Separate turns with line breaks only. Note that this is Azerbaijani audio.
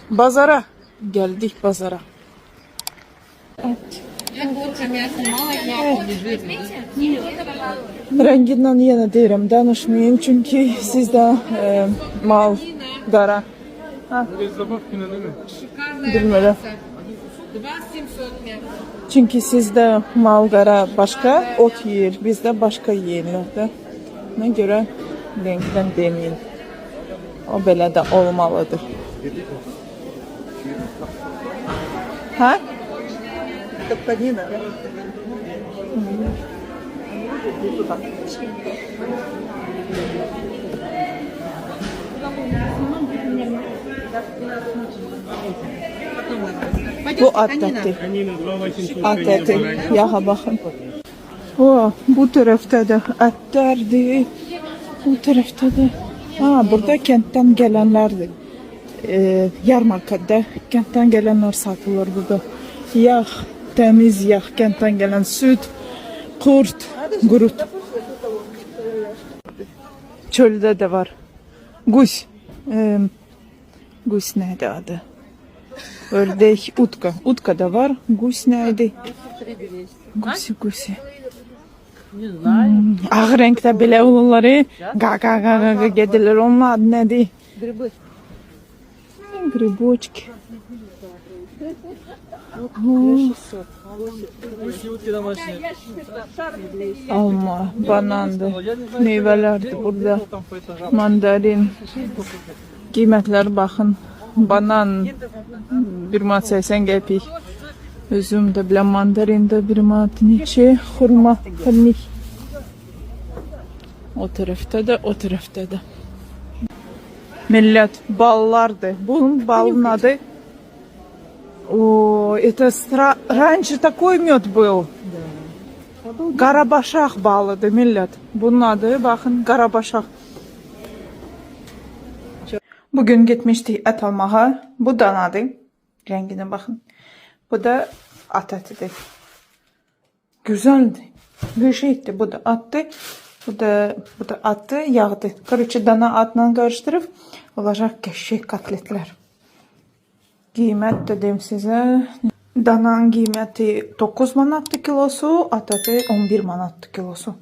Bazara. Geldik bazara. Renginden yenə deyirəm, danışmayın çünki sizdə mal qara. Ha? Bilmirəm. Çünki sizdə mal qara başqa ot yeyir, bizdə başqa yeyirlər də. Ona görə renkdən deməyin. O belə də olmalıdır. Ha? Topanina. Bu at eti. At eti. Yağa bakın. O, bu tərəfdə də ətlərdir. Bu tərəfdə də. Ha, burada kənddən gələnlərdir. Yarmarkada kənddən gələnlər satılır burada. Yağ, təmiz yağ, kənddən gələn süt, qurd, qurut. Çöldə də var. Quş. Quş nədir adı? Ördək, utka. Utka da var. Quş nədir? Quş. Ağ renkdə belə olurlar. Qaqa gedirlər. Onun adı nədir? Грибочки. Alma, banandı, meyvelerdi burada. Mandarin. Qiymətləri baxın. Banan 1 manat 80 qəpik. Üzüm də bilən mandarin də 1 manat neçə. Xurma, xırnik. O tərəfdə də, o tərəfdə də. Millet балларды. Bunun балın adı. О, это раньше такой мед был. Qarabasaq balıdır millet. Bunun adı bakın Qarabasaq. Bugün gitmiştik et almağa. Bu danadır. Rengine bakın. Bu da at etidir. Güzeldi. Bir şeydi. Bu da attı. Bu da atı, yağdı. Короче, dana atla karıştırıp olacak qəşəng kotletlər. Qiymət dedim sizə. Dananın qiyməti 9 manatdır kilosu, at eti 11 manatdır kilosu.